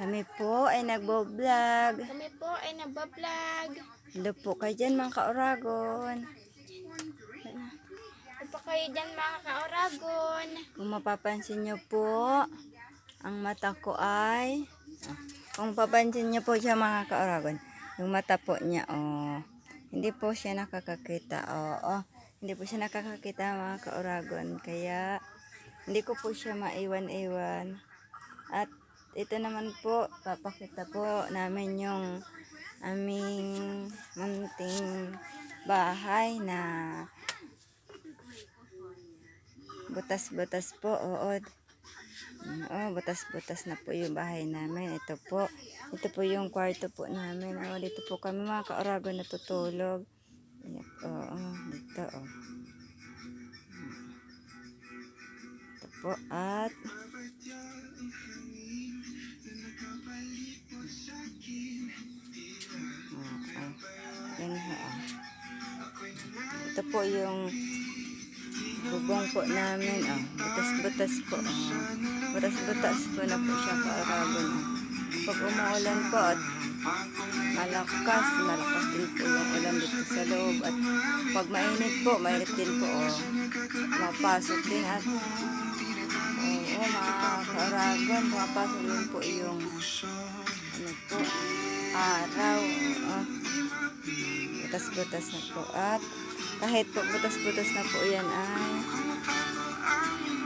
Kami po ay nagbo-vlog. Kami po ay nagbablog. Hello po kayo dyan mga ka-Oragon. Ano pa kayo dyan mga ka-Oragon? Kung mapapansin nyo po, ang mata ko ay... kung mapapansin nyo po siya mga ka-Oragon, yung mata po niya, hindi po siya nakakakita. Hindi po siya nakakakita mga ka-Oragon. Kaya, hindi ko po siya maiwan-iwan. At ito naman po, papakita po namin yung aming munting bahay na butas-butas po. Butas-butas na po yung bahay namin. Ito po yung kwarto po namin. Dito po kami mga ka-Oragon natutulog. Dito Ito po at ito po yung bubong po namin. Butas-butas po. Butas-butas po na po siya ka-Oragon. Pag umuulan po at malakas din po yung ulan dito sa loob. At pag mainit din po. Mapasok din at mga ka-Oragon, mapasok din po yung araw. Butas-butas na po. At kahit po butas-butas na po yan ay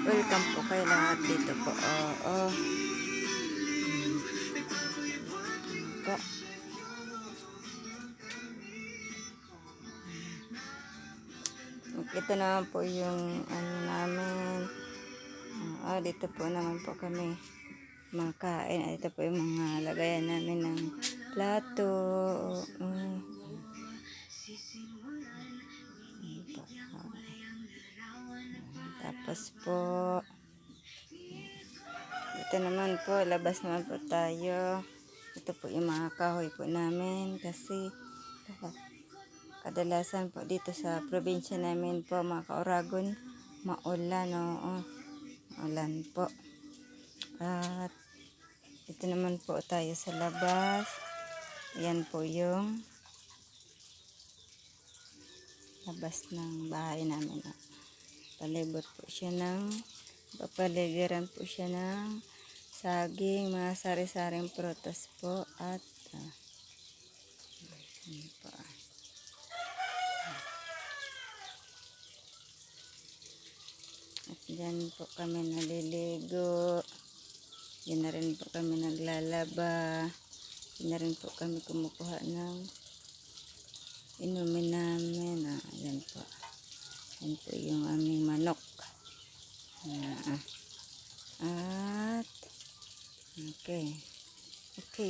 welcome po kayo lahat dito po. Ito naman po yung namin. Dito po naman po kami makain. Ito po yung mga lagayan namin ng plato. Tapos po, ito naman po, labas naman po tayo. Ito po yung mga kahoy po namin kasi kadalasan po dito sa probinsya namin po mga ka-Oragon, maulan. Maulan po. At ito naman po tayo sa labas. Ayan po yung labas ng bahay namin. Papaligiran po siya ng saging, mga sari-saring prutas po at dyan po kami naliligo. Yan na rin po kami naglalaba. Yan na rin po kami kumukuha ng inumin namin. Yan po. Yan po yung aming manok. At okay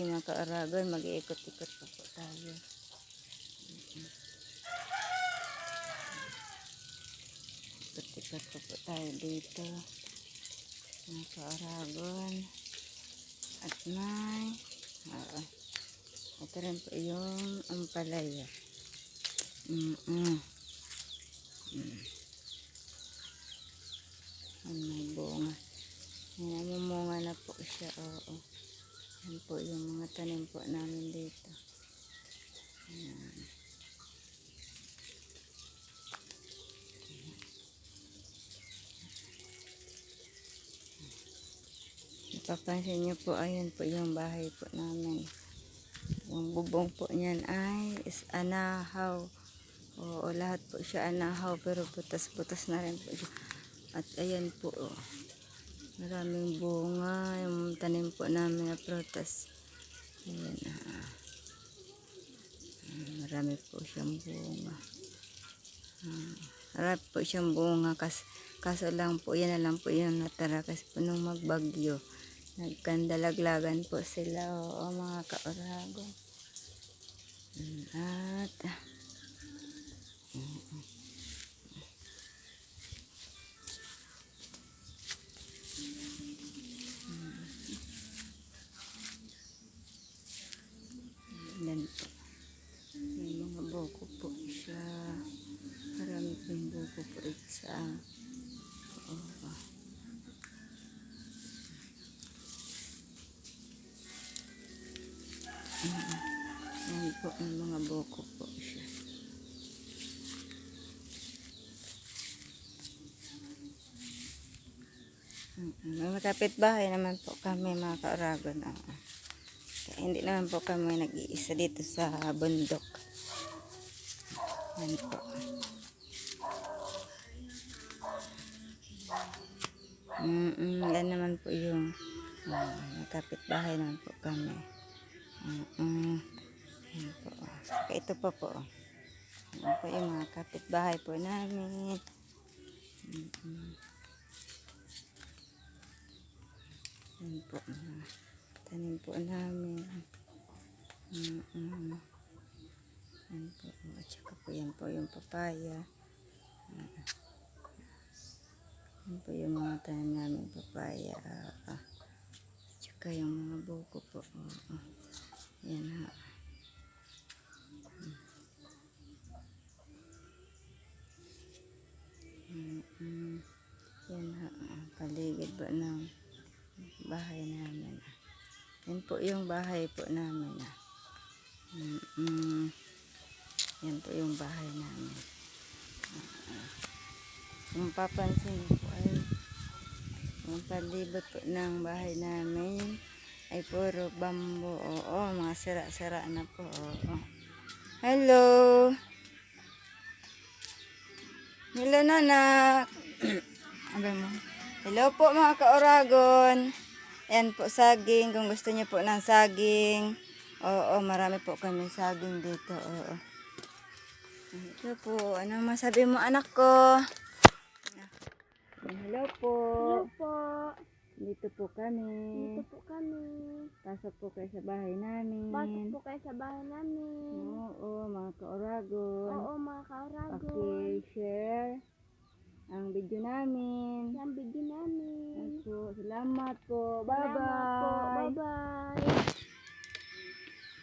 mga ka-Oragon, mag-iikot-ikot pa po tayo. Ikot-ikot pa po tayo dito mga ka-Oragon. At ito rin po yung ampalaya. May bunga. Namumunga na po siya. Yan po yung mga tanim po namin dito. Napapansin nyo po, ayun po yung bahay po namin. Yung bubong po niyan ay is anahaw. Lahat po siya anahaw pero butas-butas na rin po siya. At ayan po, maraming bunga, yung tanim po namin na prutas. Ayan, marami po siyang bunga. Marami po siyang bunga, kaso lang po, yan na lang po yung natara kasi po nung magbagyo. Nagkandalaglagan po sila, mga ka-Oragon. At yan po. May mga buko po siya. Marami pong buko po ito sa po, may mga buko po siya. May kapitbahay naman po kami mga ka-Oragon. Kaya hindi naman po kami nag-iisa dito sa bundok. Yan po. Yan naman po yung kapitbahay naman po kami. Yan po. Saka ito po po. Yan po yung mga kapitbahay po namin. Yan po. Tanim po namin. Yan po. At saka po yan po yung papaya. Yan po yung mga tanim namin papaya. At saka yung mga buko po. Yan ha. Yan ha. Paligid po ng bahay namin. Yan po yung bahay po namin. Yan po yung bahay namin. Kung papansin po ay yung palibot po ng bahay namin ay puro bambo. Oo, mga sira-sira na po. Oo. Hello! Hello, nanak! Abay mo. Hello po mga ka-Oragon. Ayan po saging. Kung gusto niyo po ng saging. Oo, marami po kami saging dito. Oo. Ito po. Anong masabi mo anak ko? Hello po. Hello po. Dito po kami. Dito po kami. Pasok po kayo sa bahay namin. Pasok po kayo sa bahay namin. Oo, mga ka-Oragon. Oo, mga ka-Oragon. Paki-share ang video namin. Yan video namin. Salamat po. Salamat po. Bye-bye. Bye-bye.